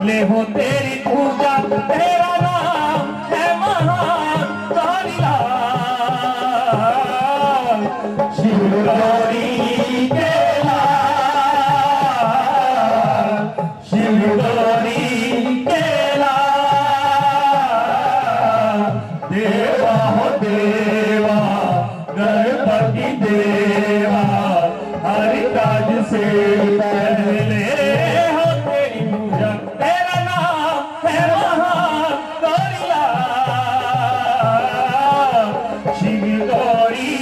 ले हो तेरी पूजा, तेरा नाम है महान कालीलाल। शिव गौरी के लाल, शिव गौरी के लाल। देवा हो देवा गणपति देवा, हर काज से पहले हो तेरी पूजा, तेरा नाम है महान कालीलाल। शिव गौरी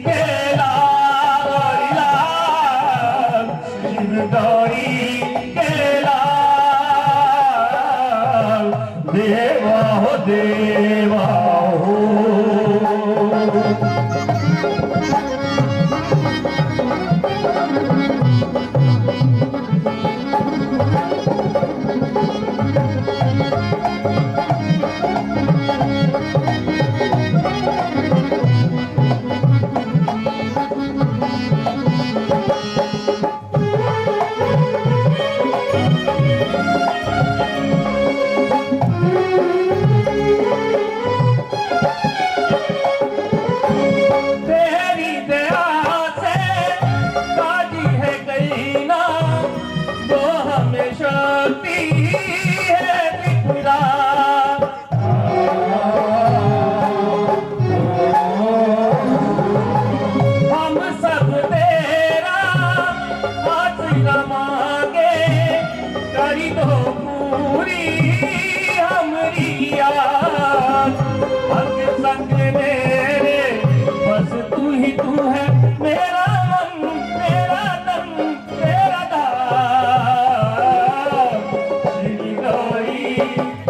के लाल, शिव गौरी के लाल। देवा हो देवा हो। तेरी दया से काजी है कलीना, जो हमें शक्ति है दिखला। हम सब तेरा आशीर्वाद मांगे, करी दो पूरी हमारी याद। अंग संग मेरे बस तू ही तू है, मेरा मन मेरा तन मेरा दान। श्री गौरी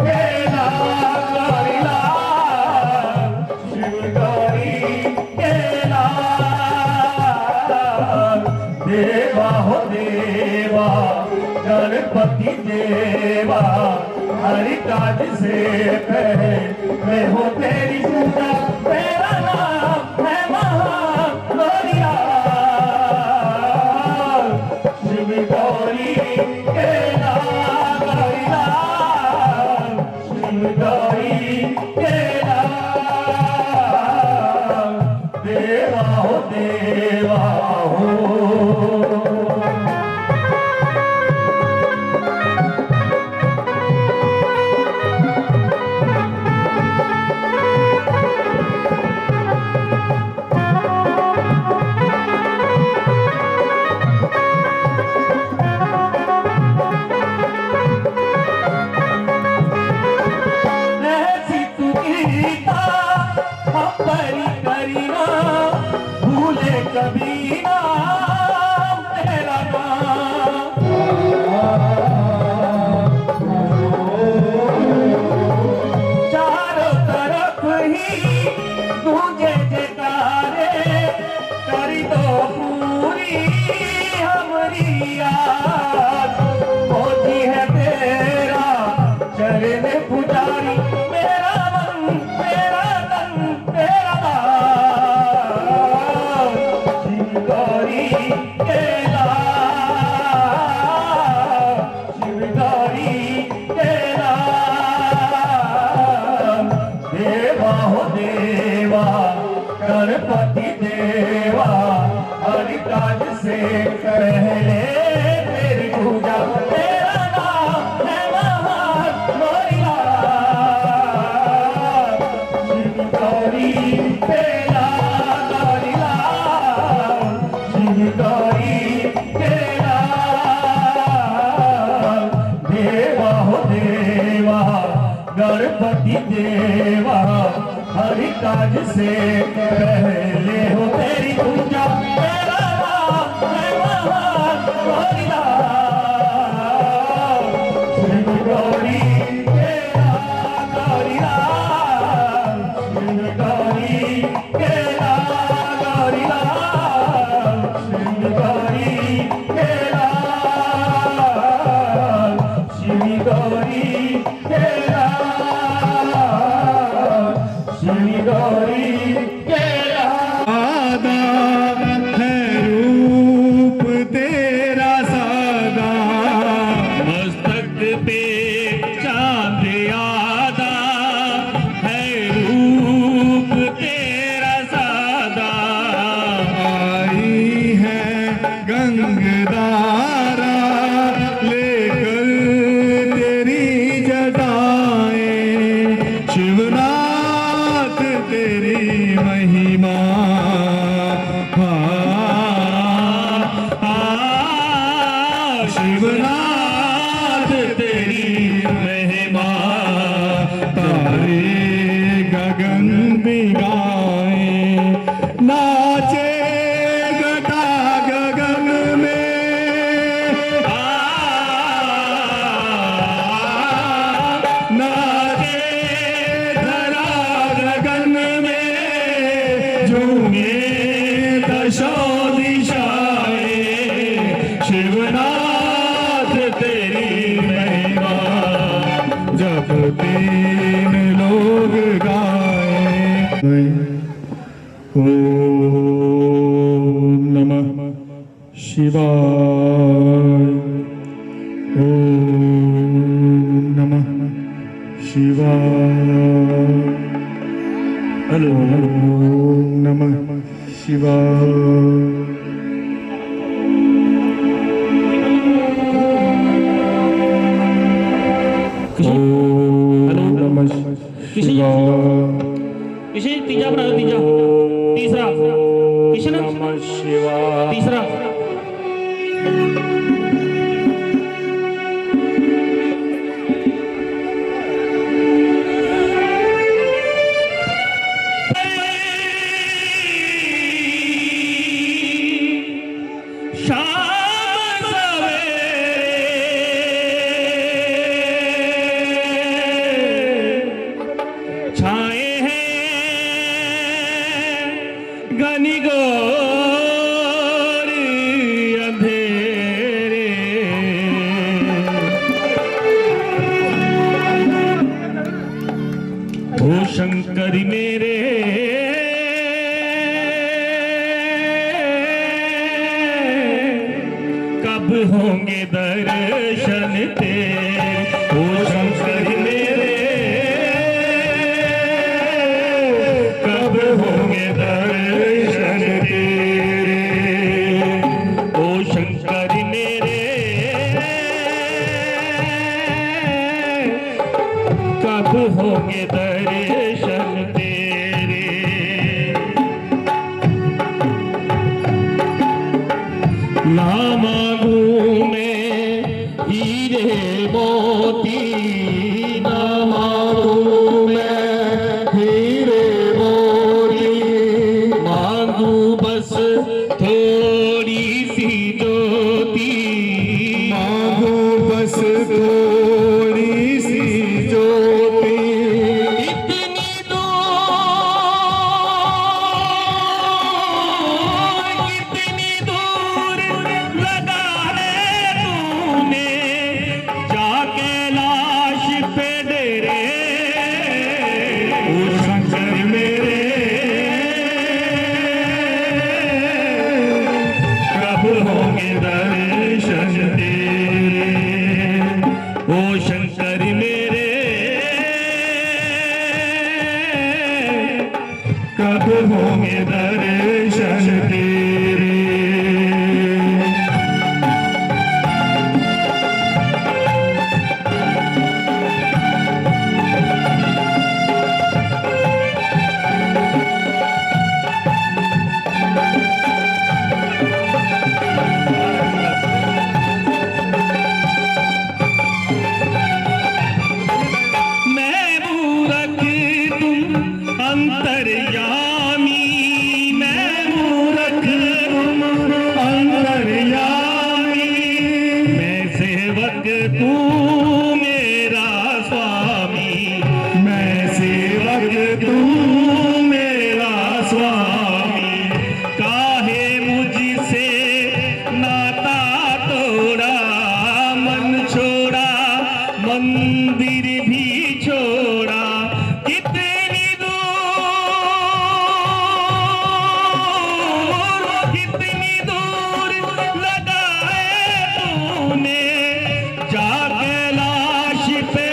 के लाल, शिव गौरी के लाल। देवा हो देवा गणपति देवा, हर काज से पहले हो तेरी पूजा, तेरा नाम है महान कालीलाल। शिव गौरी के लाल, शिव गौरी के लाल। देवा हो देवा हो। ऐसी तू गीता हम परी करीना, भूले कभी ना तेरा नाम। चारों तरफ ही गूंजे जयकारे, करी दो पूरी हमारी याद। मोती है तेरा चरण पुजारी, मेरा मन मेरा तन तेरा दान। शिव गौरी के लाल, शिव गौरी के लाल। देवा हो देवा गणपति देवा, हर काज से पहले तेरी पूजा, तेरा नाम है महान कालीलाल। शिव गौरी के लाल, शिव गौरी के लाल। देवा हो देवा गणपति देवा, हर काज से पहले हो तेरी पूजा, तेरा नाम है महान कालीलाल। शिव गौरी के लाल, शिव गौरी के लाल, शिव गौरी के लाल, शिव गौरी के लाल, शिव गौरी के लाल। आदा है रूप तेरा सादा, मस्तक पे चांद आदा है रूप तेरा सादा। आई है गंगधारा लेकर तेरी जटाएं, शिवनाथ तेरी महिमा। शिवनाथ तेरी महिमा, तारे गगन दिगाए, नाचे घटा गगन में। नाचे धरा गगन में, झूमे दशो दिशाएं, शिवनाथ तेरी महिमा। जब तीन लोग गाए, ओम नमः शिवाय, ओम नमः शिवाय, ओम नमः शिवाय। किसी तीजा बना दो, तीजा तीसरा किशन नमः शिवाय, तीसरा शाम सवेरे छाए घनी घोर अंधेरे। ओ शंकर मेरे कब होंगे दर्शन तेरे। ओ शंकर मेरे कब होंगे दर्शन तेरे। ओ शंकर मेरे कब होंगे दर्शन तेरे। ना मांगूं मैं हीरे मोती, ना मांगूं मैं हीरे मोती, मांगू बस थोड़ी सी ज्योति। मांगू बस थोड़ी सी ज्योति। इतनी दूर लगा है तूने, जाके लाश पे डेरे। ओ शंकर मेरे कब होंगे दर्शन तेरे। ओ शंकर मेरे कब होंगे दर्शन तेरे। मैं मूरख तुम अंतर्यामी, मैं मूरख तुम अंतर्यामी, मैं सेवक तू मेरा स्वामी। मैं सेवक तू मेरा स्वामी। काहे मुझसे नाता तोड़ा, मन छोड़ा मंदिर भी छोड़ा। कितनी दूर लगा है तूने, जाके लाश पे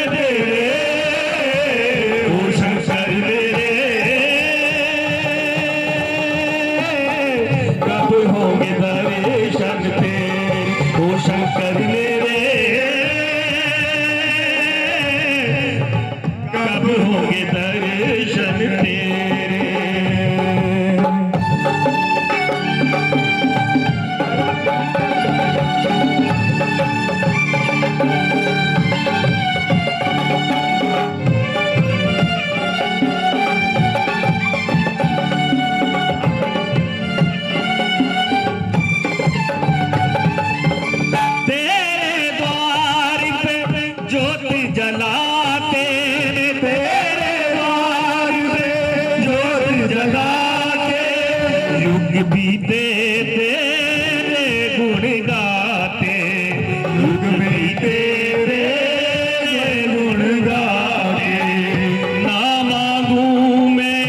जलाते तेरे द्वार पे ज्योत जला के युग बीते तेरे गुण गाते युग बीते तेरे गुण गाते ना मांगू मैं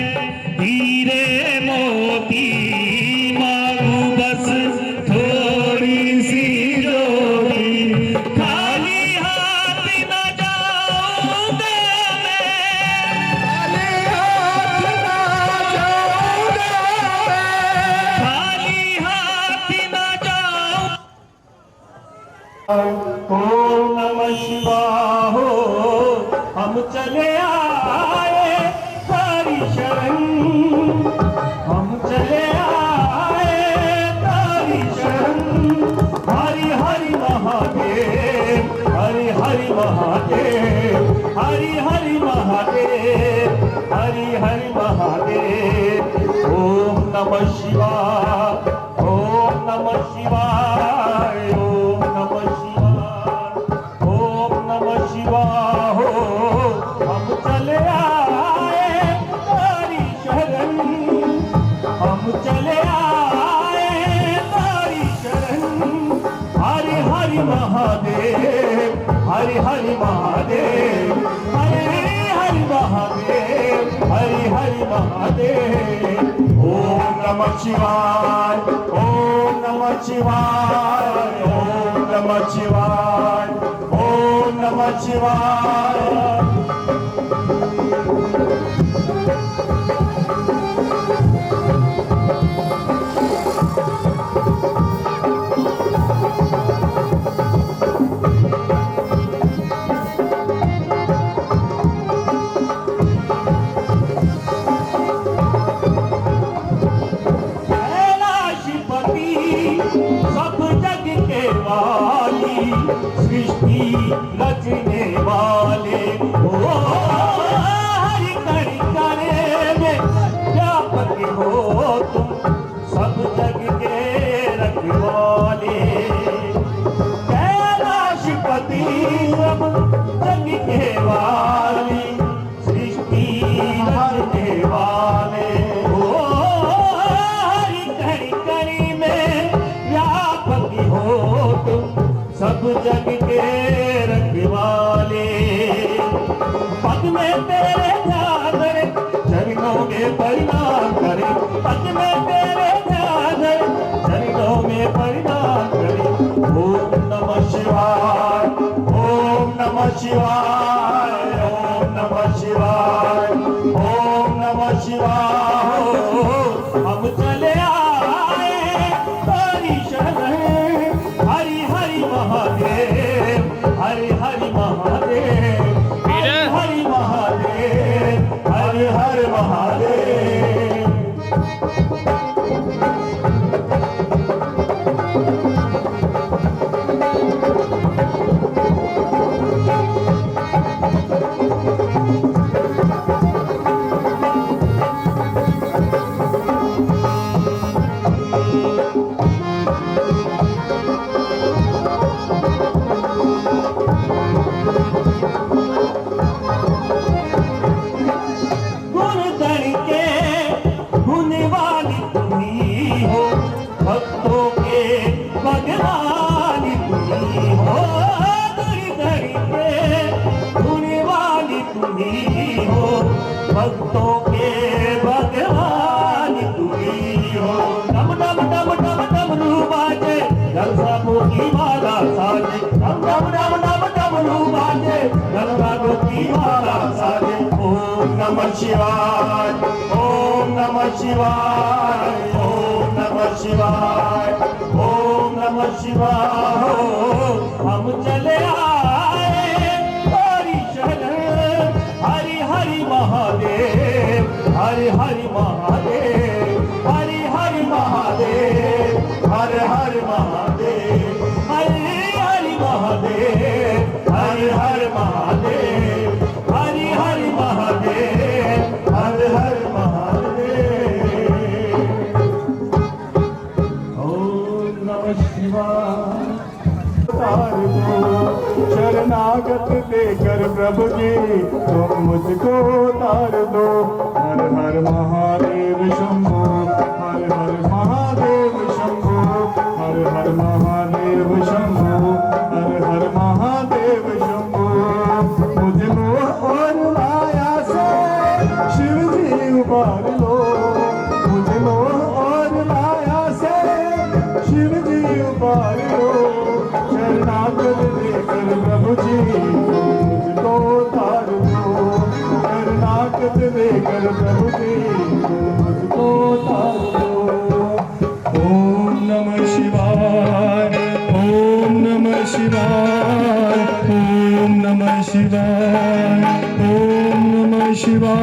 हीरे मोती मांगू बस थोड़ी सी जोड़ी खाली हाथ न जाऊंगा मैं खाली हाथ न जाऊं ओम नमः शिवाय हो हम चले आए तारी शरण हम चले आए तारी शरण हरि हरि महादेव हरि हरि महादेव हरि हरि महादेव हरि हरि महादेव ओम नमः शिवाय ओम नमः शिवाय ओम नमः शिवाय ओम नमः शिवाय हो हम चले आए तारी शरण हम चले आए तारी शरण हरि हरि महादेव हरि हरि महादेव हरि हरि महादेव हरि हरि महादेव ओम नमः शिवाय ओम नमः शिवाय ओम नमः शिवाय ओम नमः शिवाय कैलाशपति सब जग के वाली सृष्टि रचने वाले ओ हरि कण कण में व्यापक हो तुम सब जग के रखवाले कैलाशपति सब जग के वाली सृष्टि रचने वाले ओ हरि कण कण में व्यापक हो तुम सब जग के रखवाले पद में तेरे जागर चरणों में परिणाम करे पद में तेरे जागर चरणों में परिणाम करे ओम नमः शिवाय ओम नमः शिवाय ओम नमः शिवाय ओम नमः शिवाय हम चले आए तारी शरण हरि हरि महादेव हरि हरि महादेव हरि हरि महादेव हरि हरि महादेव भक्तों के भगवान तुम्ही हो डम डम डम डम डमरू बाजे गलसाबो की माला साजे डम डम डम डम डमरू बाजे गलसाबो की माला साजे ओम नमः शिवाय ओम नमः शिवाय ओम नमः शिवाय ओम नमः शिवाय हम चले आए तारी शरण हरि हरि महादेव हरि हरि महादेव हरि हरि महादेव हर हर महादेव हरि हरि महादेव हर हर महादेव हरि हरि महादेव हर हर महादेव ओम नमः शिवाय शरणागत हाथ देकर प्रभु जी तुम मुझको तार दो। हर हर महादेव शंभो, हर हर महादेव शंभो, हर हर महादेव शंभो, हर हर महादेव शंभो। मुझे मोह और माया से शिव जी उबार लो, मुझे मोह और माया से शिव जी उबार लो। शरणागत देकर प्रभु जी मुझको तार दो, शरणागत देकर प्रभु जी मुझको तार दो। ओम नमः शिवाय, ओम नमः शिवाय, ओम नमः शिवाय, ओम नमः शिवाय।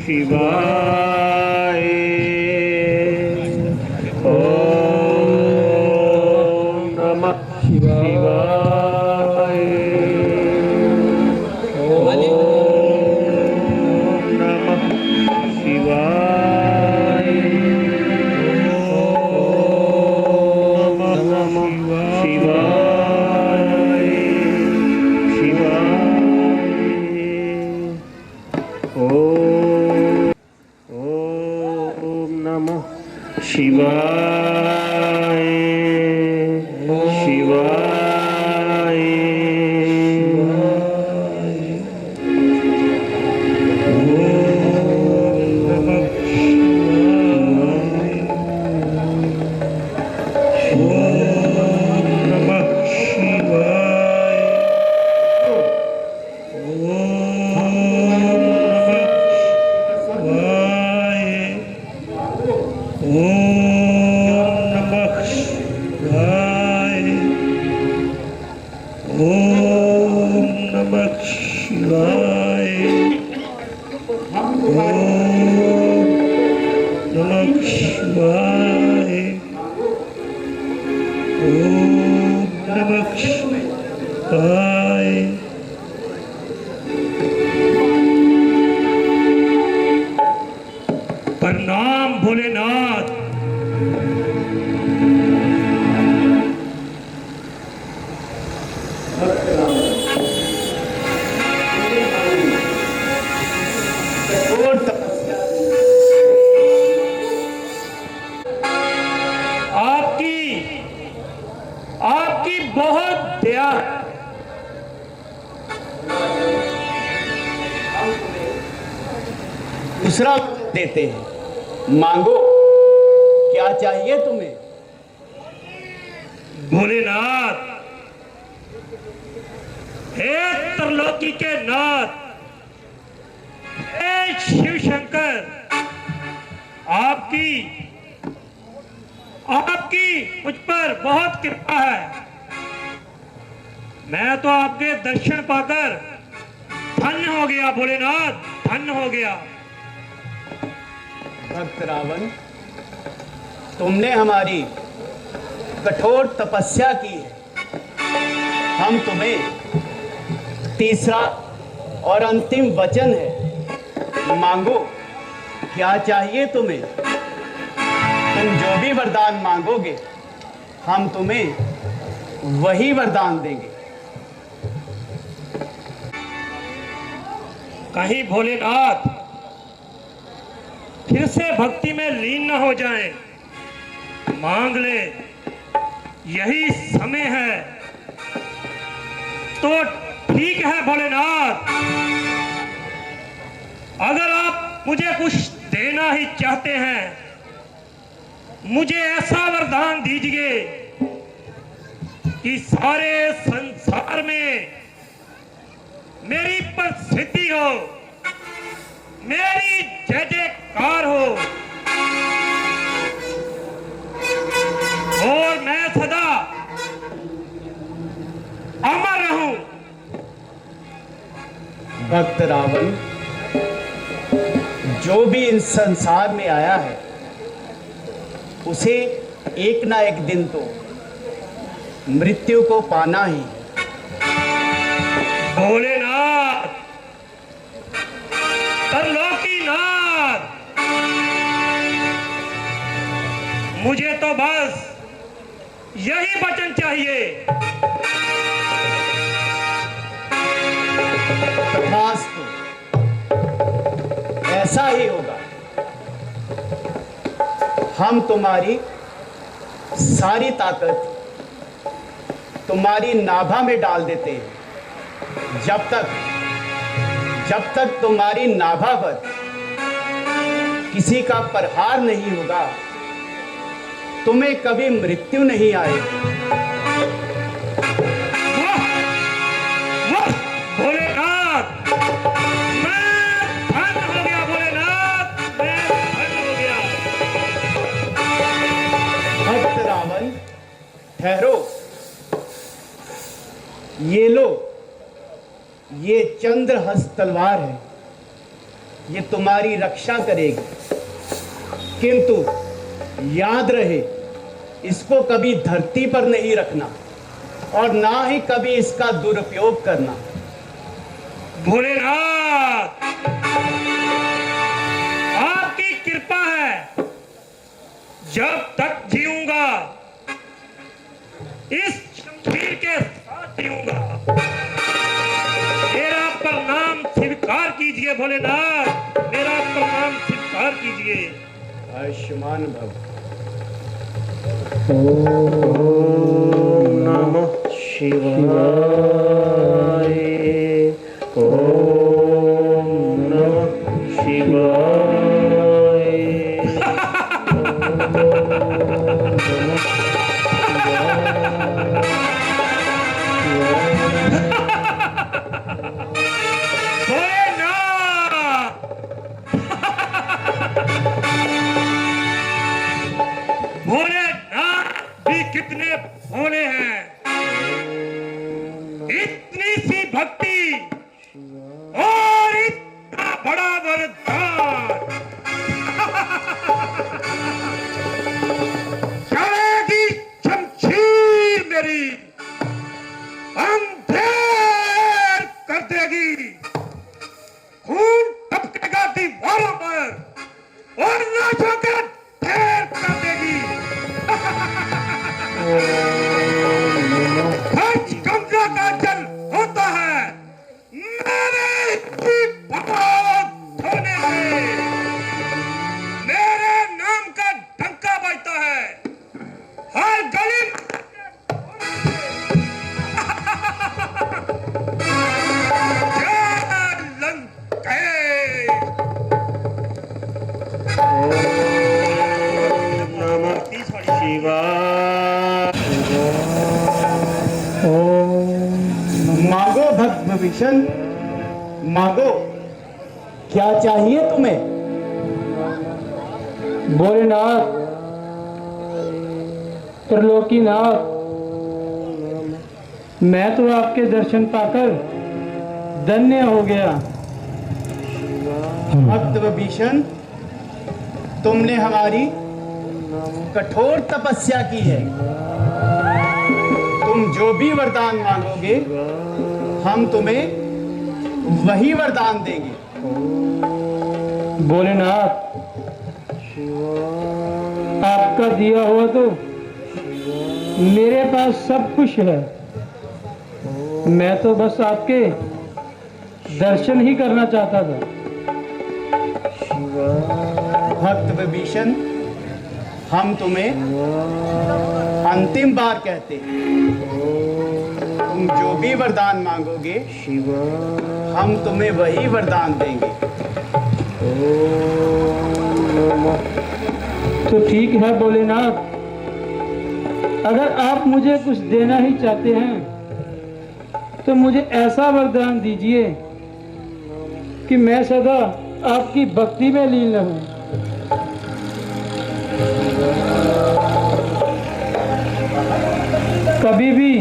शिवाय ओम नमः शिवाय ओम नमः शिवाय ओम नमः शिवाय शिवाय ओम नमः शिवाय शिवाय प्रणाम भोलेनाथ। आपकी बहुत दया है। दूसरा देते हैं, मांगो क्या चाहिए तुम्हें। भोलेनाथ, हे त्रिलोकी के नाथ, हे शिव शंकर, आपकी मुझ पर बहुत कृपा है। मैं तो आपके दर्शन पाकर धन्य हो गया भोलेनाथ, धन्य हो गया। भक्त रावण, तुमने हमारी कठोर तपस्या की है। हम तुम्हें तीसरा और अंतिम वचन है, मांगो क्या चाहिए तुम्हें। तुम जो भी वरदान मांगोगे हम तुम्हें वही वरदान देंगे। कहीं भोलेनाथ फिर से भक्ति में लीन न हो जाएं। मांग ले, यही समय है। तो ठीक है भोलेनाथ, अगर आप मुझे कुछ देना ही चाहते हैं, मुझे ऐसा वरदान दीजिए कि सारे संसार में मेरी प्रसिद्धि हो, मेरी जय जयकार हो और मैं सदा अमर रहूं। भक्त रावण, जो भी इस संसार में आया है उसे एक ना एक दिन तो मृत्यु को पाना ही। भोलेनाथ, त्रिलोकीनाथ, मुझे तो बस यही वचन चाहिए। तथास्तु, ऐसा ही होगा। हम तुम्हारी सारी ताकत तुम्हारी नाभा में डाल देते हैं। जब तक तुम्हारी नाभा पर किसी का प्रहार नहीं होगा, तुम्हें कभी मृत्यु नहीं आएगी। वाह, भोलेनाथ, मैं धन्य हो गया। भोलेनाथ, मैं धन्य हो गया। भक्त रावण, ठहरो। ये लो, ये चंद्रहस्त तलवार है। ये तुम्हारी रक्षा करेगी, किंतु याद रहे, इसको कभी धरती पर नहीं रखना और ना ही कभी इसका दुरुपयोग करना। भोलेनाथ, आपकी कृपा है। जब तक जीऊंगा इस शमशीर के साथ जीऊंगा। मेरा प्रणाम स्वीकार कीजिए भोलेनाथ, मेरा प्रणाम स्वीकार कीजिए। आयुष्मान भव। ओम नमः शिवाय। ओम नमः शिवाय। भोलेनाथ भी कितने भोले हैं। इतनी सी भक्ति और इतना बड़ा वरदान। चलेगी शमशीर मेरी, अंधेर कर देगी। खून टपकेगा दीवारों पर और लाशों का ढेर कर देगी। गंगा का जल होता है मेरे ही पाँव धोने से। मेरे नाम का डंका बजता है हर गली में। जय लंकेश। ओम नमः शिवाय। मांगो भक्त विभीषण, मांगो। क्या चाहिए तुम्हें? भोलेनाथ, त्रिलोकीनाथ, मैं तो आपके दर्शन पाकर धन्य हो गया। भक्त विभीषण, तुमने हमारी कठोर तपस्या की है। तुम जो भी वरदान मांगोगे, हम तुम्हें वही वरदान देंगे। भोलेनाथ, आपका दिया हुआ तो मेरे पास सब कुछ है। मैं तो बस आपके दर्शन ही करना चाहता था। भक्त विभीषण, हम तुम्हें अंतिम बार कहते हैं, तुम जो भी वरदान मांगोगे, हम तुम्हें वही वरदान देंगे। तो ठीक है भोलेनाथ, अगर आप मुझे कुछ देना ही चाहते हैं तो मुझे ऐसा वरदान दीजिए कि मैं सदा आपकी भक्ति में लीन रहूं। कभी भी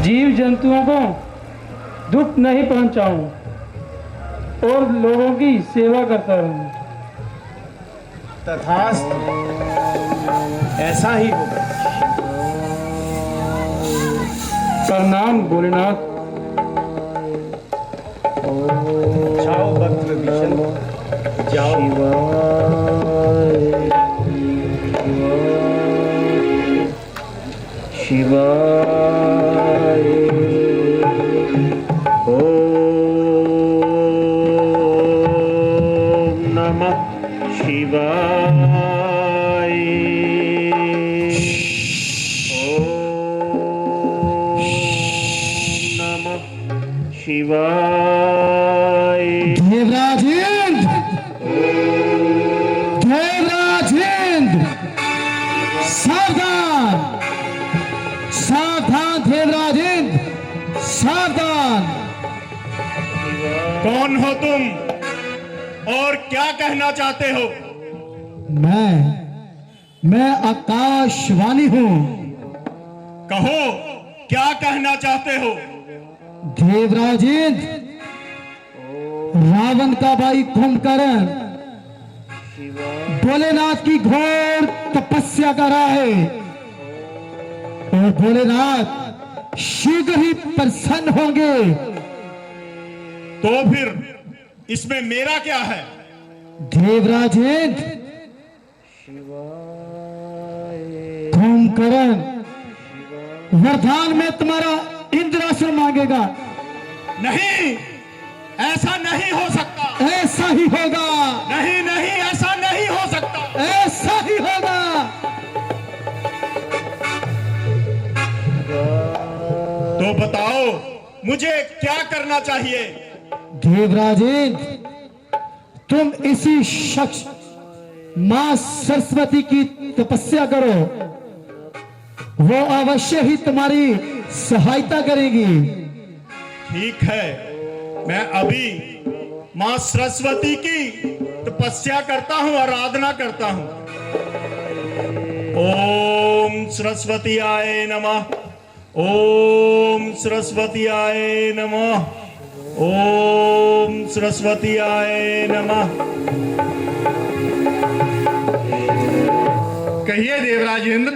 जीव जंतुओं को दुख नहीं पहुंचाऊं और लोगों की सेवा करता रहूं। तथास्तु। ऐसा ही होगा। प्रणाम भोलेनाथ। जाओ भक्त विभीषण, जाओ। शिवाय ओम नमः शिवाय ओम नमः शिवाय देवराजेंद्र, देवराजेंद्र, सावधान, सावधान देवराजेंद्र, सावधान। कौन हो तुम और क्या कहना चाहते हो? मैं आकाशवाणी हूं। कहो, क्या कहना चाहते हो? देवराजेंद्र, रावण का भाई कुंभकर्ण भोलेनाथ की घोर तपस्या कर रहा है और भोलेनाथ शीघ्र ही प्रसन्न होंगे। तो फिर इसमें मेरा क्या है? देवराजेंद्र, कुंभकर्ण वरदान में तुम्हारा इंद्रासन मांगेगा। नहीं, ऐसा नहीं हो सकता। ऐसा ही होगा, नहीं नहीं, ऐसा नहीं हो सकता। ऐसा ही होगा। तो बताओ, मुझे क्या करना चाहिए? देवराजेंद्र, तुम इसी शख्स मां सरस्वती की तपस्या करो, वो अवश्य ही तुम्हारी सहायता करेगी। ठीक है, मैं अभी मां सरस्वती की तपस्या करता हूं, आराधना करता हूं। ओम सरस्वती आय नमः, ओम सरस्वती आय नमः, ओम सरस्वती आय नमः। कहिए देवराजेंद्र,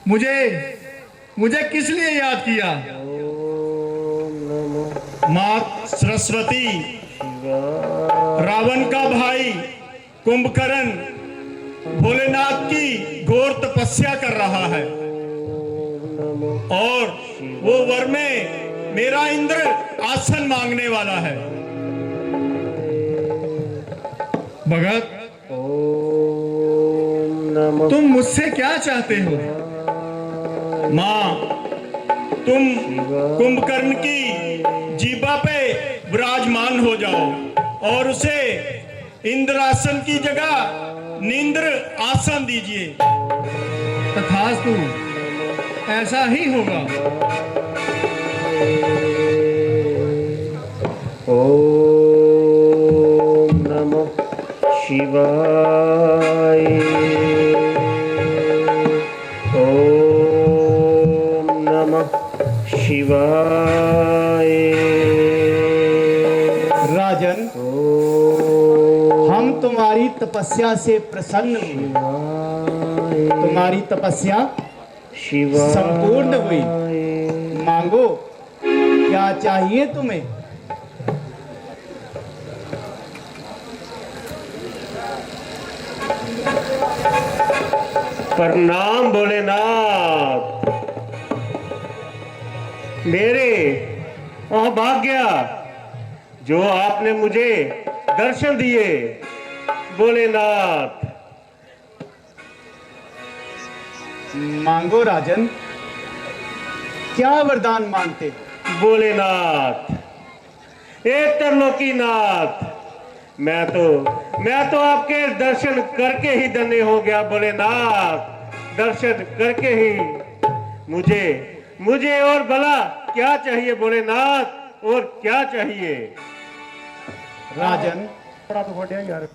मुझे किस लिए याद किया? मां सरस्वती, रावण का भाई कुंभकर्ण भोलेनाथ की घोर तपस्या कर रहा है और वो वर में मेरा इंद्र आसन मांगने वाला है। भगत, तुम मुझसे क्या चाहते हो? मां, तुम कुंभकर्ण की जीभा पे विराजमान हो जाओ और उसे इंद्रासन की जगह नींद्र आसन दीजिए। तथास्तु, ऐसा ही होगा। ओम नमः शिवाय ओम नमः शिवाय। राजन, हम तुम्हारी तपस्या से प्रसन्न हुए। तुम्हारी तपस्या संपूर्ण हुई। मांगो, क्या चाहिए तुम्हें? प्रणाम भोलेनाथ। मेरे अभाग्य जो आपने मुझे दर्शन दिए भोलेनाथ। मांगो राजन, क्या वरदान मांगते हो? भोलेनाथ, एक त्रिलोकीनाथ, मैं तो आपके दर्शन करके ही धन्य हो गया भोलेनाथ। दर्शन करके ही मुझे और भला क्या चाहिए भोलेनाथ, और क्या चाहिए? राजन, थोड़ा तो फोड़ यार।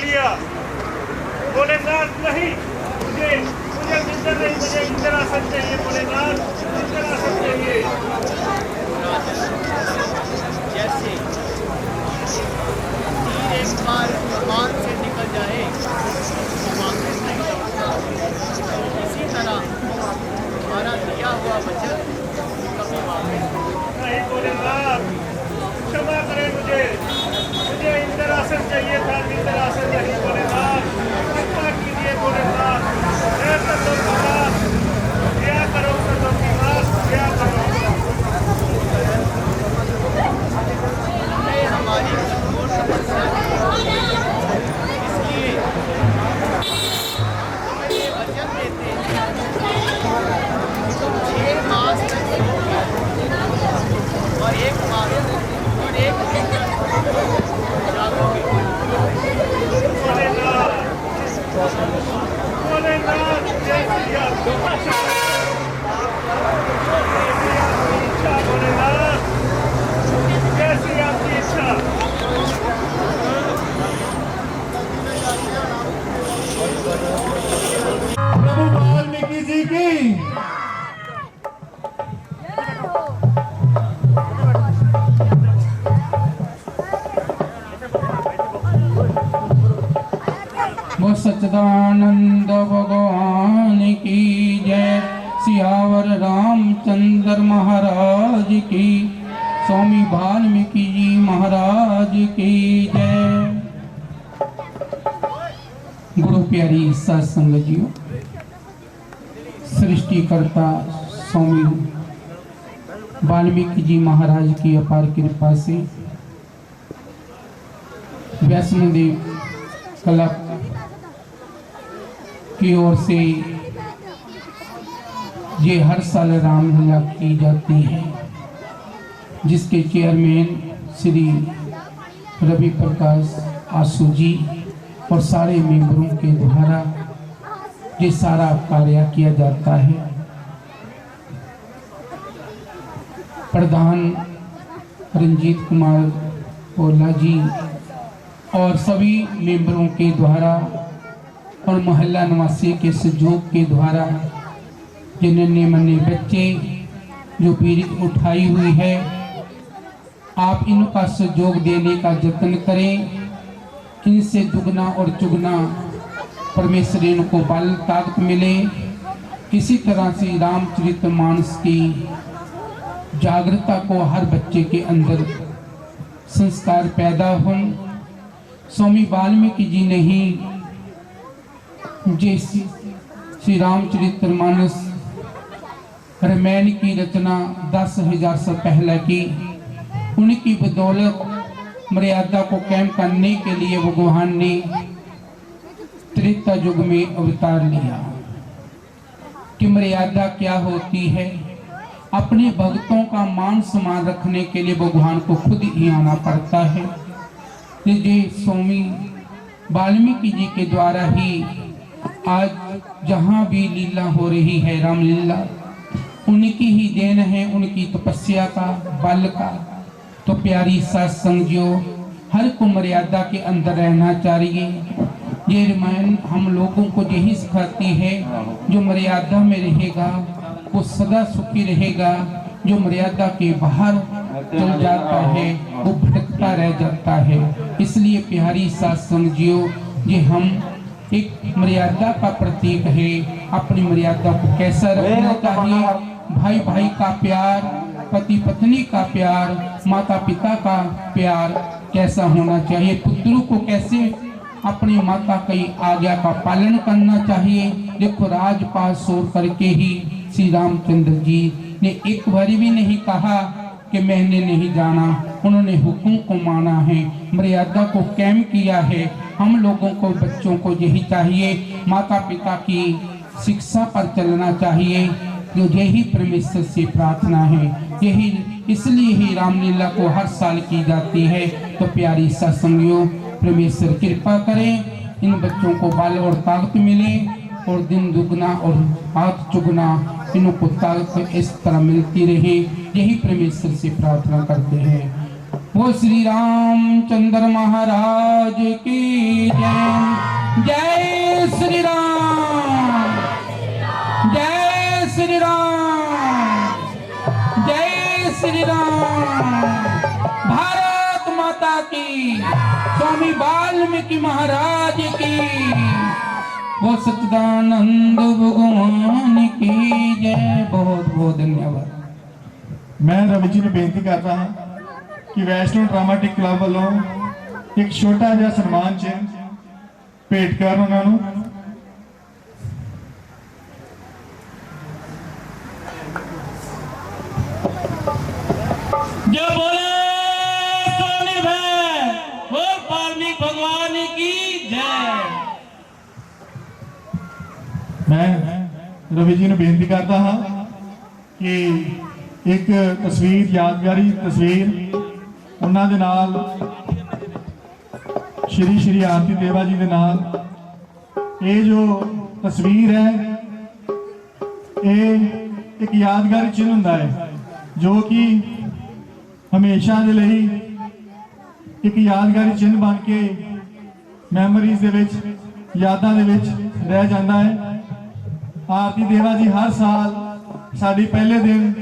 लिया। भोलेनाथ नहीं, मुझे निंदर नहीं, मुझे इंद्रासन चाहिए। भोलेनाथ इंद्रासन चाहिए। जैसे तीर एक बार कमान से निकल जाए तो वापस नहीं लौटता, इसी तरह हमारा दिया हुआ वचन कभी वापस नहीं। भोलेनाथ क्षमा करें, मुझे इंद्रासन चाहिए था, इंद्रासन नहीं। भोलेनाथ कृपा कीजिए। भोलेनाथ दया करो, दया करो, दया करो। हमें हमारी कठोर तपस्या इसलिए हमें ये वचन देते हैं कि तुम 6 मास तक और 1 मास और 1 दिन तक जागोगे। भोलेनाथ जैसी आपकी इच्छा। भोलेनाथ जैसी आपकी इच्छा। प्रभु वाल्मीकि जी की वो सच्चिदानंद भगवान की जय। सियावर रामचंद्र महाराज की, स्वामी वाल्मीकि जी महाराज की जय। गुरु प्यारी सत्संग जीओ, सृष्टिकर्ता स्वामी वाल्मीकि जी महाराज की अपार कृपा से वैष्णोदेव क्लब की ओर से ये हर साल रामलीला की जाती है, जिसके चेयरमैन श्री रवि प्रकाश आसू जी और सारे मेंबरों के द्वारा ये सारा कार्य किया जाता है। प्रधान रंजीत कुमार ओला जी और सभी मेंबरों के द्वारा और मोहल्ला निवासी के सहयोग के द्वारा ये नन्हे मन्ने बच्चे जो पीढ़ी उठाई हुई है, आप इनका सहयोग देने का यत्न करें। इनसे दुगना और चुगना परमेश्वर इनको बल ताकत मिले। इसी तरह से रामचरितमानस की जागरूकता को हर बच्चे के अंदर संस्कार पैदा हो। स्वामी वाल्मीकि जी ने ही जैसी श्री रामचरितमानस रामायण की रचना 10,000 साल पहले की, उनकी बदौलत मर्यादा को कायम करने के लिए भगवान ने त्रेता युग में अवतार लिया। कि मर्यादा क्या होती है, अपने भक्तों का मान सम्मान रखने के लिए भगवान को खुद ही आना पड़ता है। ये स्वामी वाल्मीकि जी के द्वारा ही आज जहाँ भी लीला हो रही है, रामलीला, उनकी ही देन है, उनकी तपस्या का बल का। तो प्यारी सत्संगियों, हर को मर्यादा के अंदर रहना चाहिए। ये रामायण हम लोगों को यही सिखाती है, जो मर्यादा में रहेगा वो सदा सुखी रहेगा। जो मर्यादा के बाहर चल जाता है वो भटकता रह जाता है। इसलिए प्यारी सत्संगियों, ये हम एक मर्यादा का प्रतीक है। अपनी मर्यादा को कैसा रखना चाहिए, भाई भाई का प्यार, पति पत्नी का प्यार, माता पिता का प्यार कैसा होना चाहिए, पुत्रों को कैसे अपनी माता की आज्ञा का पालन करना चाहिए। देखो राजपाल सोर करके ही श्री रामचंद्र जी ने एक बार भी नहीं कहा कि मैंने नहीं जाना, उन्होंने हुक्म को माना है, मर्यादा को कायम किया है। हम लोगों को, बच्चों को यही चाहिए, माता पिता की शिक्षा पर चलना चाहिए। जो यही परमेश्वर से प्रार्थना है, यही इसलिए ही रामलीला को हर साल की जाती है। तो प्यारी सत्संगियों, परमेश्वर कृपा करें, इन बच्चों को बल और ताकत मिले और दिन दुगना और हाथ चुगना इनको ताकत इस तरह मिलती रहे। यही परमेश्वर से प्रार्थना करते हैं। वो श्री रामचंद्र महाराज की जय। श्री राम। भारत माता की, स्वामी वाल्मीकि महाराज की, वो सच्चिदानंद भगवान की जय। बहुत बहुत धन्यवाद। मैं रवि जी ਨੂੰ ਬੇਨਤੀ ਕਰਦਾ ਹਾਂ ਕਿ ਵੈਸ਼ਨੋ ਡਰਾਮਾਟਿਕ ਕਲੱਬ ਵੱਲੋਂ ਇੱਕ ਛੋਟਾ ਜਿਹਾ ਸਨਮਾਨ ਚਿੰਨ੍ਹ ਭੇਟ ਕਰਨ ਉਹਨਾਂ ਨੂੰ। जो बोले सोनी भाई, वो वाल्मीकि भगवान की जय। मैं रवि जी ਨੂੰ ਬੇਨਤੀ ਕਰਦਾ ਹਾਂ ਕਿ ਇੱਕ ਤਸਵੀਰ, ਯਾਦਗਾਰੀ ਤਸਵੀਰ ਉਹਨਾਂ ਦੇ ਨਾਲ ਸ਼੍ਰੀ ਆਰਤੀ ਦੇਵਾ ਜੀ ਦੇ ਨਾਲ। ਇਹ ਜੋ ਤਸਵੀਰ ਹੈ ਇਹ ਇੱਕ ਯਾਦਗਾਰੀ ਚਿੰਨ੍ਹ ਹੁੰਦਾ ਹੈ ਜੋ ਕਿ ਹਮੇਸ਼ਾ ਦੇ ਲਈ ਇੱਕ ਯਾਦਗਾਰੀ ਚਿੰਨ੍ਹ ਬਣ ਕੇ ਮੈਮਰੀਜ਼ ਦੇ ਵਿੱਚ, ਯਾਦਾਂ ਦੇ ਵਿੱਚ ਰਹਿ ਜਾਂਦਾ ਹੈ। ਆਰਤੀ ਦੇਵਾ ਜੀ ਹਰ ਸਾਲ ਸਾਡੀ ਪਹਿਲੇ ਦਿਨ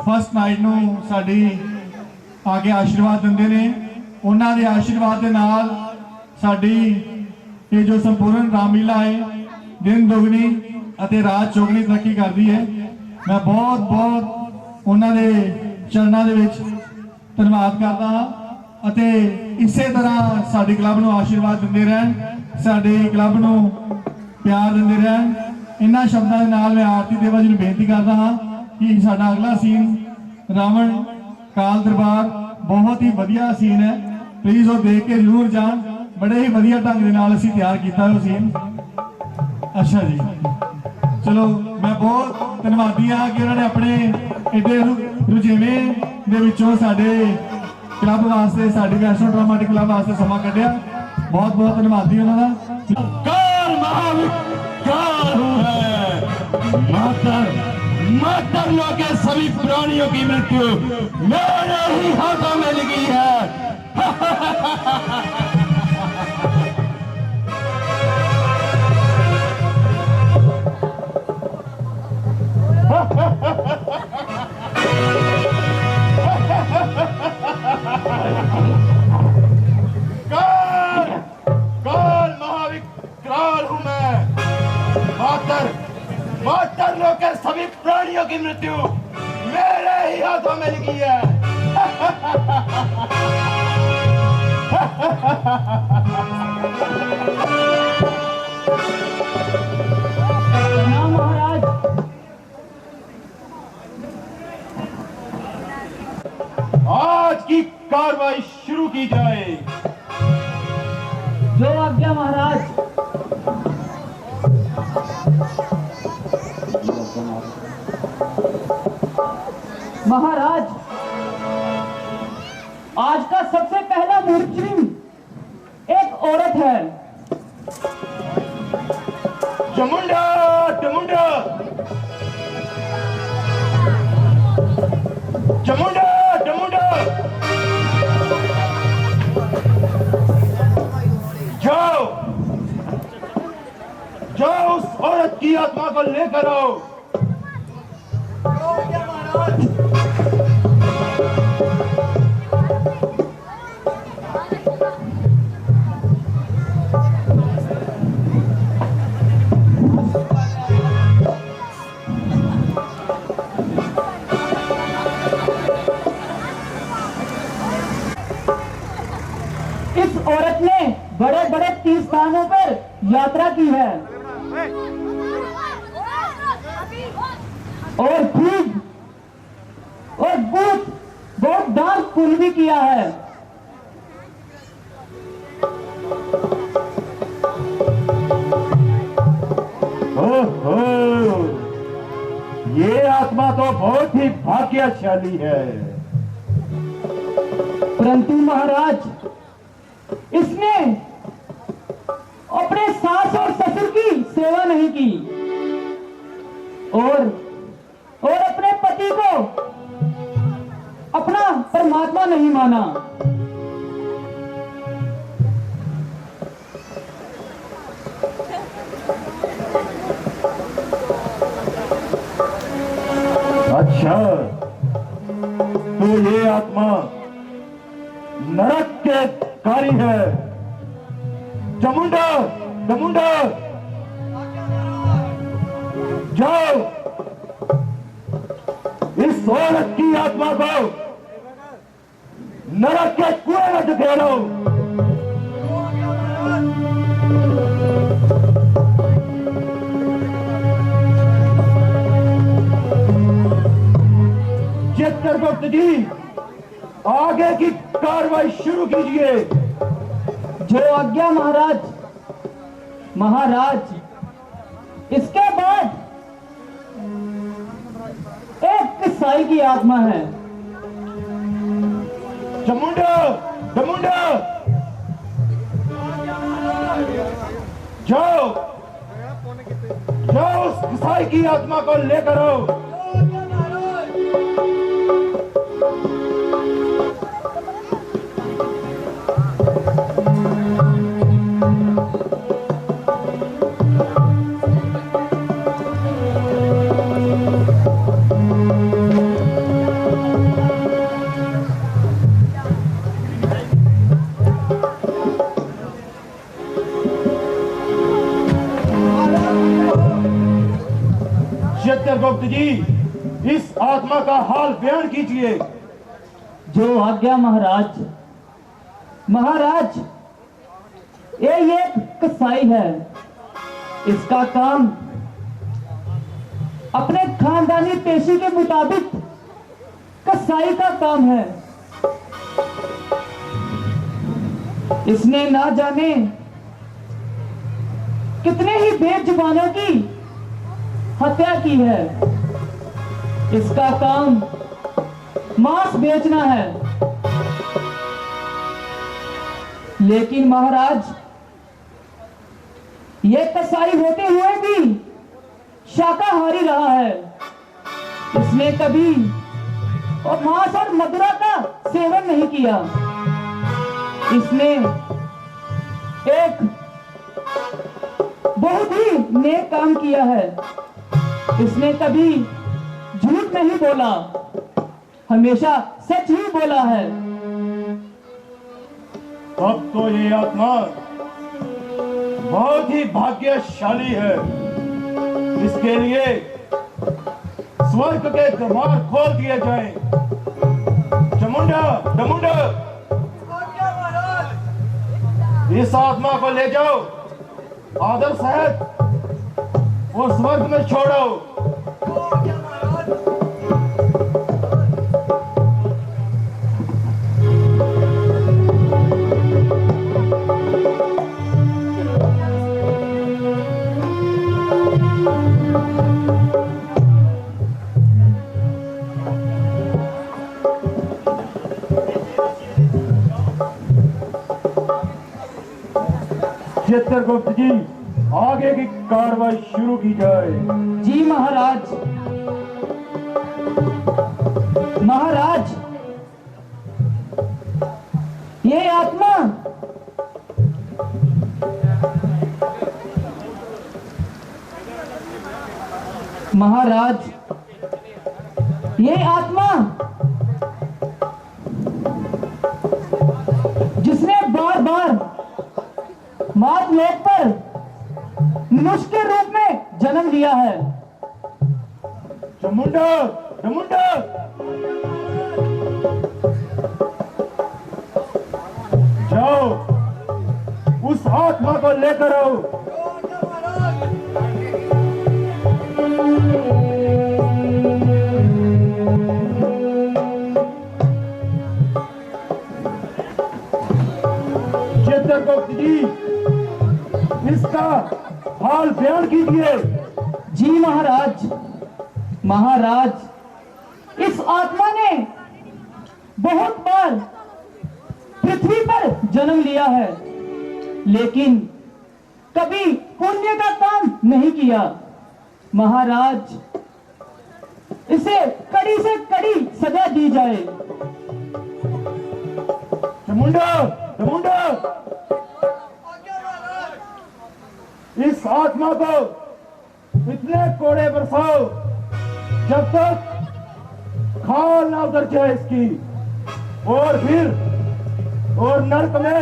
ਫਸਟ ਨਾਈਟ ਨੂੰ ਸਾਡੀ ਆ ਕੇ ਆਸ਼ੀਰਵਾਦ ਦਿੰਦੇ ਨੇ। ਉਹਨਾਂ ਦੇ ਆਸ਼ੀਰਵਾਦ ਦੇ ਨਾਲ ਸਾਡੀ ਇਹ ਜੋ ਸੰਪੂਰਨ ਰਾਮਲੀਲਾ ਹੈ ਦਿਨ ਦੁਗਣੀ ਅਤੇ ਰਾਤ ਚੌਗਣੀ ਤਰੱਕੀ ਕਰਦੀ ਹੈ। ਮੈਂ ਬਹੁਤ ਬਹੁਤ ਉਹਨਾਂ ਦੇ ਚਰਨਾਂ ਦੇ ਵਿੱਚ ਧੰਨਵਾਦ ਕਰਦਾ ਹਾਂ ਅਤੇ ਇਸੇ ਤਰ੍ਹਾਂ ਸਾਡੇ ਕਲੱਬ ਨੂੰ ਆਸ਼ੀਰਵਾਦ ਦਿੰਦੇ ਰਹਿਣ, ਸਾਡੇ ਕਲੱਬ ਨੂੰ ਪਿਆਰ ਦਿੰਦੇ ਰਹਿਣ। ਇਹਨਾਂ ਸ਼ਬਦਾਂ ਦੇ ਨਾਲ ਮੈਂ ਆਰਤੀ ਦੇਵਾ ਜੀ ਨੂੰ ਬੇਨਤੀ ਕਰਦਾ ਹਾਂ ਕਿ ਸਾਡਾ ਅਗਲਾ ਸੀਨ ਰਾਵਣ ਕਾਲ ਦਰਬਾਰ ਬਹੁਤ ਹੀ ਵਧੀਆ ਸੀਨ ਹੈ। ਪਲੀਜ਼ ਉਹ ਦੇਖ ਕੇ ਜ਼ਰੂਰ ਜਾਣ। ਬੜੇ ਹੀ ਵਧੀਆ ਢੰਗ ਦੇ ਨਾਲ ਅਸੀਂ ਤਿਆਰ ਕੀਤਾ ਉਹ ਸੀਨ। ਅੱਛਾ ਜੀ, ਚਲੋ ਮੈਂ ਬਹੁਤ ਧੰਨਵਾਦੀ ਹਾਂ ਕਿ ਉਹਨਾਂ ਨੇ ਆਪਣੇ ਏਡੇ ਰੁਝੇਵੇਂ ਦੇ ਵਿੱਚੋਂ ਸਾਡੇ ਕਲੱਬ ਵਾਸਤੇ, ਸਾਡੇ ਵੈਸ਼ਨੋ ਡਰਾਮਾਟਿਕ ਕਲੱਬ ਵਾਸਤੇ ਸਮਾਂ ਕੱਢਿਆ। ਬਹੁਤ ਬਹੁਤ ਧੰਨਵਾਦੀ ਉਹਨਾਂ ਦਾ। काल महाविकार है। मातर लोग के सभी प्राणियों की मृत्यु मेरे ही हाथों में लिखी है। काल महाविकराल हूं मैं। मातर लोग के सभी प्राणियों की मृत्यु मेरे ही हाथों में लिखी है। महाराज, आज की कार्रवाई शुरू की जाए। जो आज्ञा महाराज। महाराज, आज का सबसे पहला मुजरिम एक औरत है। चमुंडा चमुंडा चमुंडा चमुंडा जाओ जाओ, उस औरत की आत्मा को लेकर आओ। इस औरत ने बड़े बड़े तीर्थ स्थानों पर यात्रा की है और खूब और बहुत दान पुण्य भी किया है। ओहो, ये आत्मा तो बहुत ही भाग्यशाली है। परंतु महाराज, इसने अपने सास और ससुर की सेवा नहीं की और अपने पति को अपना परमात्मा नहीं माना। अच्छा, कसाई है। चामुंडा, चामुंडा, जाओ इस औरत की आत्मा को नरक के कुएं में धकेलो। चित्रगुप्त जी, आगे की कार्रवाई शुरू कीजिए। जो आज्ञा महाराज। महाराज, इसके बाद एक कसाई की आत्मा है। चामुंडा, चामुंडा, जाओ जाओ उस कसाई की आत्मा को लेकर आओ। चित्रगुप्त जी, इस आत्मा का हाल बयान कीजिए। जो आज्ञा महाराज। महाराज, ये एक कसाई है। इसका काम अपने खानदानी पेशी के मुताबिक कसाई का काम है। इसने ना जाने कितने ही बेजुबानों की हत्या की है। इसका काम मांस बेचना है। लेकिन महाराज, ये कसाई होते हुए भी शाकाहारी रहा है। इसने कभी और मांस और मदिरा का सेवन नहीं किया। इसने एक बहुत ही नेक काम किया है। इसने कभी झूठ नहीं बोला, हमेशा सच ही बोला है। अब तो ये आत्मा बहुत ही भाग्यशाली है। इसके लिए स्वर्ग के द्वार खोल दिए जाएं। चामुंडा, चामुंडा, इस आत्मा को ले जाओ, आदर सहित और स्वर्ग में छोड़ो। चित्रगुप्त जी, आगे की कार्रवाई शुरू की जाए। जी महाराज। महाराज, ये आत्मा महाराज, ये आत्मा जिसने बार बार मात लोक पर मनुष्य के रूप में जन्म लिया है। चामुंडा, चामुंडा, जाओ उस आत्मा को लेकर आओ। चित्रगुप्त जी, इसका हाल बयान कीजिए। जी महाराज। महाराज, इस आत्मा ने बहुत बार पृथ्वी पर जन्म लिया है, लेकिन कभी पुण्य का काम नहीं किया। महाराज, इसे कड़ी से कड़ी सजा दी जाए। चामुंडा, चामुंडा, इस आत्मा को इतने कोड़े बरसाओ जब तक खाल ना उतर जाए इसकी, और फिर और नरक में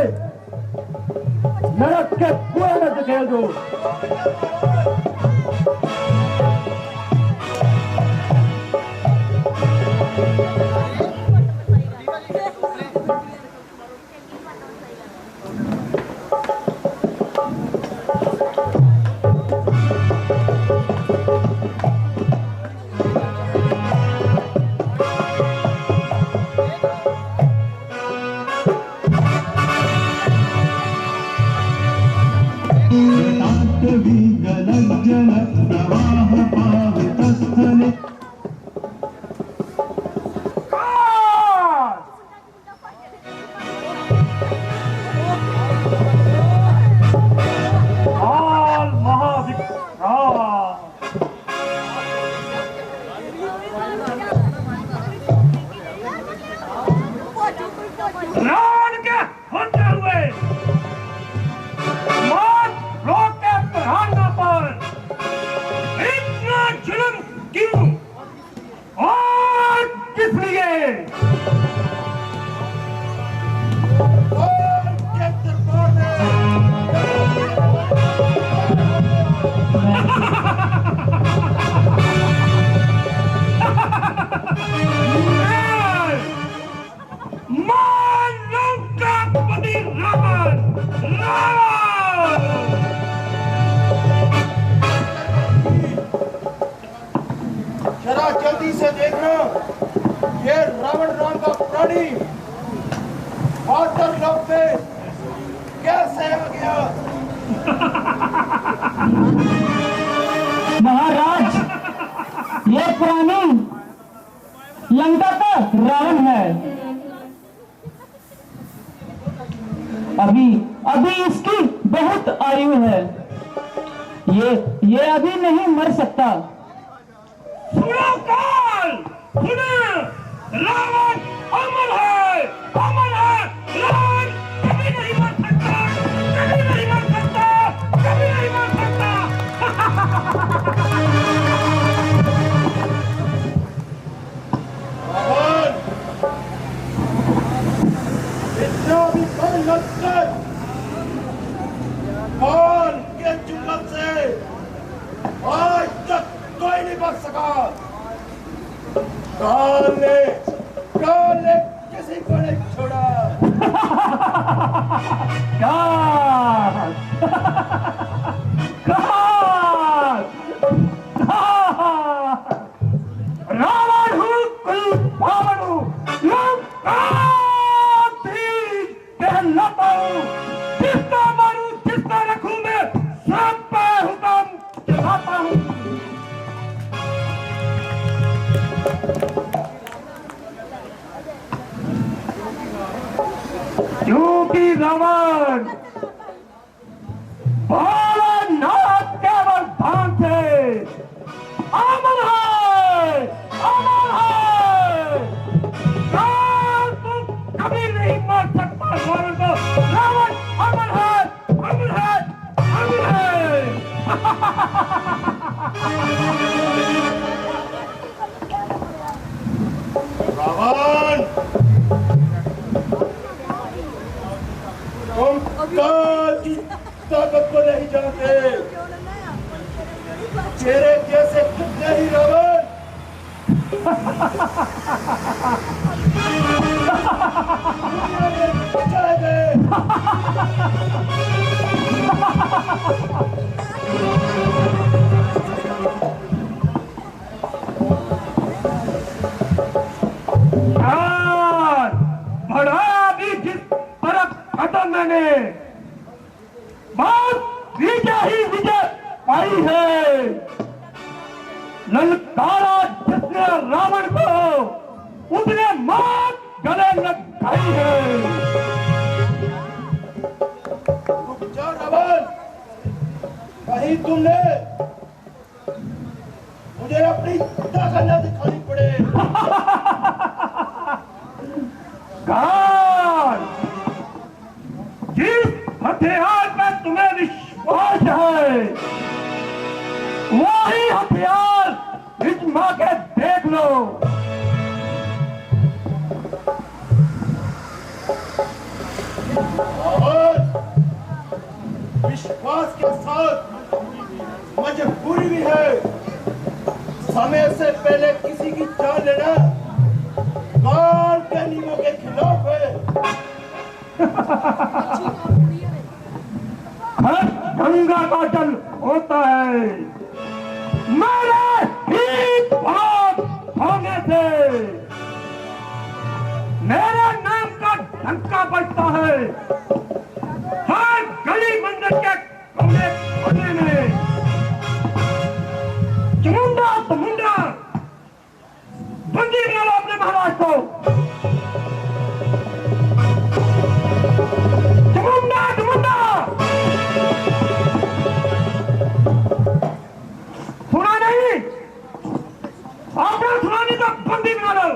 नरक के कुएं में धकेल दो। रावण के होते हुए मौत लोक के प्राणों पर इतना जुल्म क्यों और किस लिए? और के दरबार जरा जल्दी से देखना, ये रावण नाम का प्राणी पाताल लोक में कैसे आ गया? महाराज, ये प्राणी लंका का रावण है। अभी इसकी बहुत आयु है। ये अभी नहीं मर सकता। सुनो काल, सुनो, रावण अमर है, अमर है। रावण कभी नहीं मर सकता, कभी नहीं मर सकता, कभी नहीं मर सकता। रावण, इतना भी कम लश्कर काल के जुल्लत से आज तक कोई नहीं बच सका। काल ने किसी को नहीं छोड़ा। रावण हूँ, कुल रावण हूँ, कहलाता हूँ। जिसका मारूं, जिसका रखूं मैं, सब पे हुक्म चलाता हूँ। क्योंकि रावण भोलानाथ केवल धाम से अमर है, अमर है। तुम कभी नहीं मार सकता रावण को। रावण अमर है, अमर है, अमर है। रावण, तुम काल की ताकत को नहीं जानते। तेरे जैसे कितने ही रावण चले गए। बढ़ा भी जिस तरफ खत्म मैंने बहुत विजय ही विजय पाई है। ललकारा जिसने रावण को उसने मौत गले लगाई है। रुक जा रावण, कहीं तुमने मुझे अपनी ताकत न दिखानी पड़े। जिस हथियार पे तुम्हें विश्वास है वही हथियार आजमा के देख लो। और विश्वास के साथ मजबूरी भी है। समय से पहले किसी की जान लेना काल के नियमों के खिलाफ है। हर गंगा का जल होता है, मेरे ही बात होने से मेरे नाम का डंका बजता है। हर गली मंदिर के कोने कोने में चमुंडा तमुंडा बंदी बना लो अपने महाराज को। चमुंडा तमुंडा सुना नहीं, आपने सुना नहीं तो बंदी बना लो।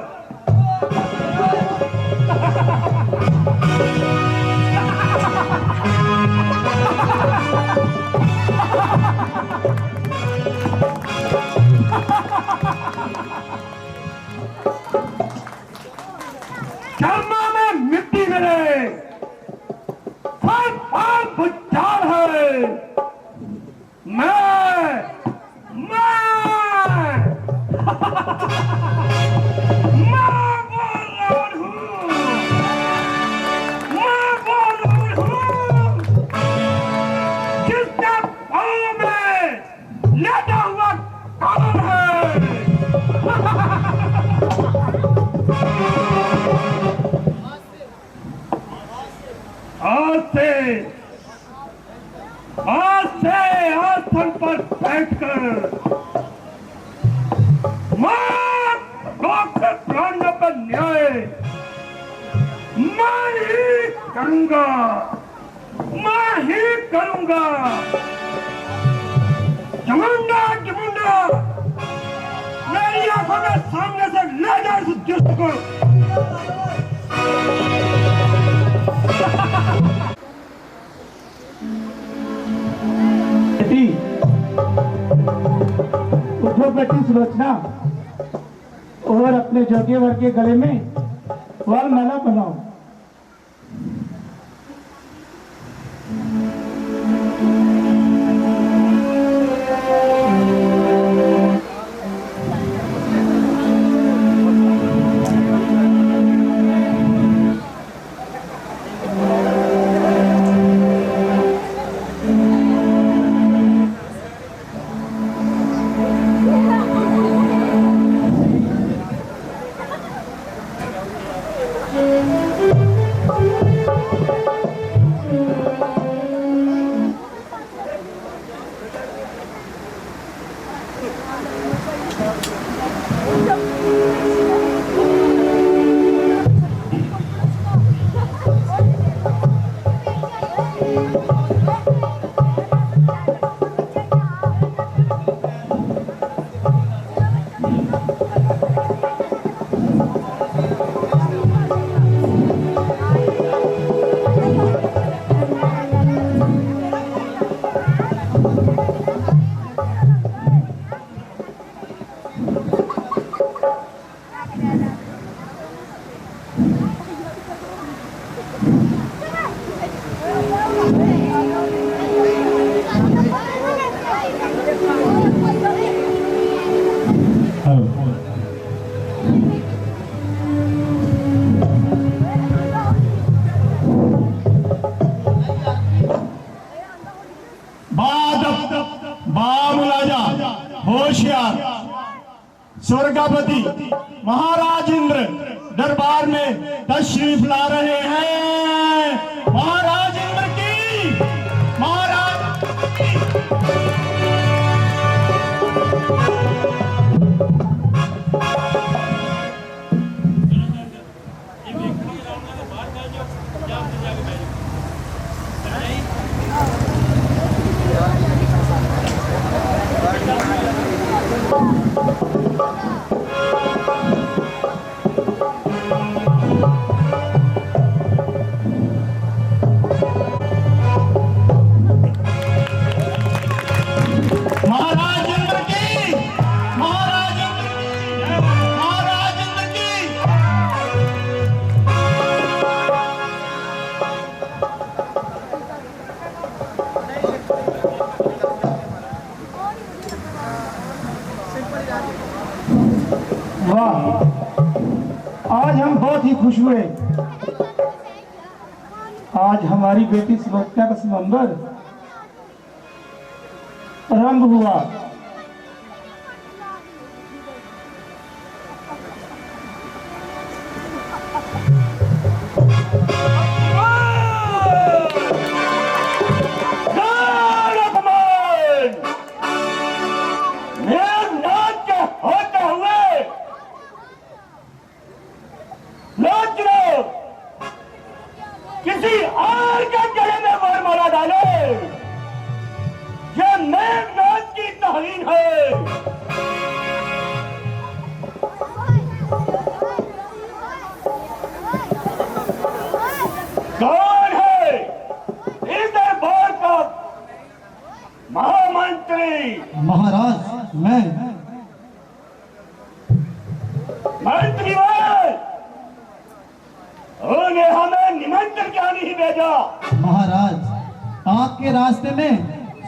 शर्मा में मिट्टी मिले, फल भुचाल है। मैं जिसके पाँव में लेटा हुआ कानून है। आज से आसन पर बैठकर प्राणों पर न्याय मैं ही करूंगा, मैं ही करूंगा। जमुंडा जमुंडा मेरी आंखों के सामने से ले जाए इस दुष्ट को। उठो बेटी सुलोचना और अपने जोगे वर के गले में वाल माला बनाओ। होशियार स्वर्गापति महाराज इंद्र दरबार में तशरीफ ला रहे हैं। महाराज इंद्र की महाराज आज हम बहुत ही खुश हुए। आज हमारी बेटी सुलोचना का स्वयंवर आरंभ हुआ। किसी और के गले में वरमाला डाले, ये मेघनाद की तौहीन है। कौन है इस दरबार का महामंत्री? महाराज मैं मंत्री उन्हें हमें निमंत्रण क्या नहीं भेजा? महाराज आपके रास्ते में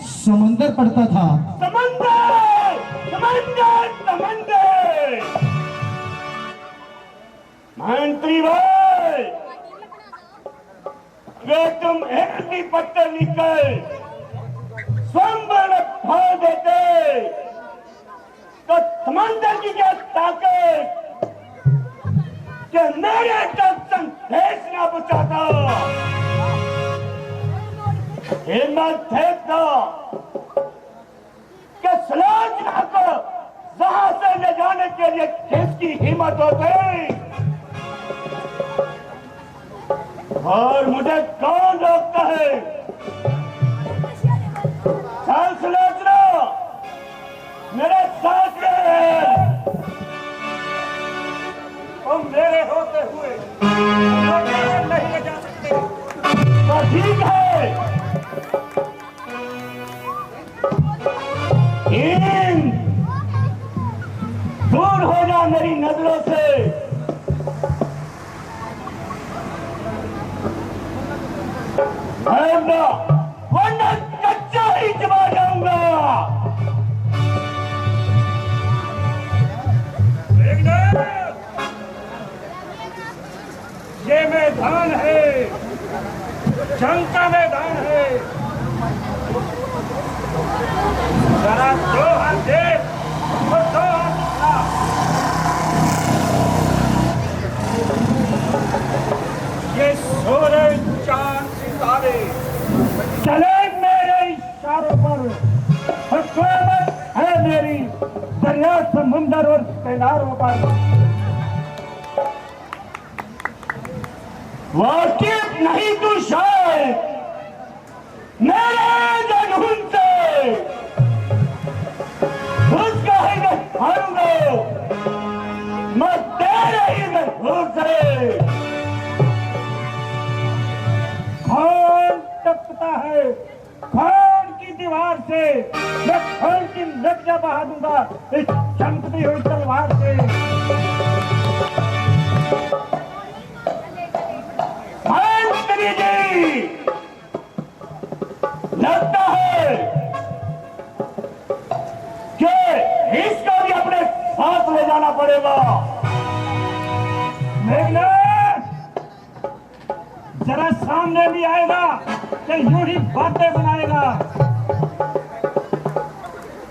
समंदर पड़ता था। समंदर समंदर समंदर। मंत्री भाई, अगर तुम एक भी पत्थर निकल स्वयं ढाल देते तो समंदर की क्या ताकत कि मेरे तक संदेश न पहुंचाता। हिम्मत फेंकता कि सुलोचना को वहां से ले जाने के लिए किसकी हिम्मत हो गई? और मुझे कौन रोकता है? चल सुलोचना, मेरे साथ रहे। तुम मेरे होते हुए नहीं ले जा सकते। तो ठीक है, दूर हो जा मेरी नजरों से। वरना कच्चा ही चबा जाऊंगा। ये मैदान है, जंग का मैदान है। जरा दो हाथ दे और दो हाथ उठा। ये सूरज चांद सितारे चले मेरे इशारों पर, हुकूमत है मेरी दरिया समुंदर और किनारों पर। वाकिफ नहीं तू शायद मेरे जुनून से, उसका ही मैं हारूंगा, मैं तेरे ही मजबूर से। कौन टपकता है कौन की दीवार से, मैं कौन की लज्जा बहा दूंगा इस चमकती हुई तलवार से। मंत्री जी, लगता है कि इसको भी अपने साथ ले जाना पड़ेगा। मेघनाद जरा सामने भी आएगा तो यूं ही बातें बनाएगा।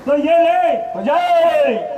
तो ये ले जय।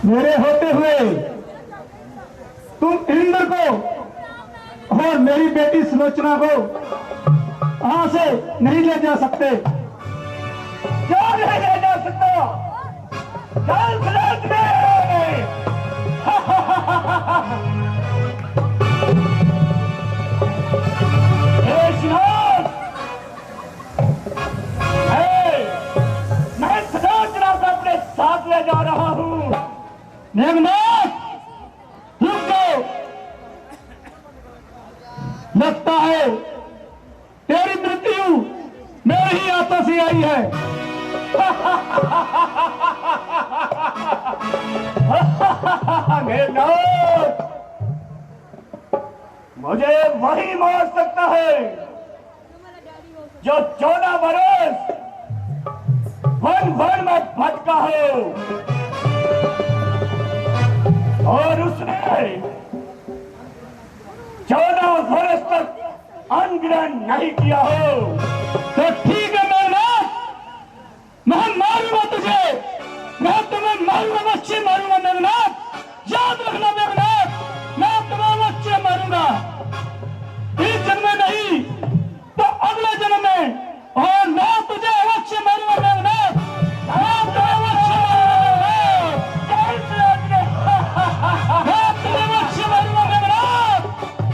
मेरे होते हुए तुम इंद्र को और मेरी बेटी सुलोचना को यहां से नहीं ले जा सकते। क्या नहीं ले जा सकता? चल खिलाफ में मैं सुलोचना को अपने साथ ले जा रहा हूँ। मेघनाथ रुक जाओ। लगता है तेरी मृत्यु मेरे ही हाथों से आई है। मेघनाथ मुझे वही मार सकता है जो 14 बरस वन वन में भटका हो और उसने 14 बरस तक अन्न ग्रहण नहीं किया हो। तो ठीक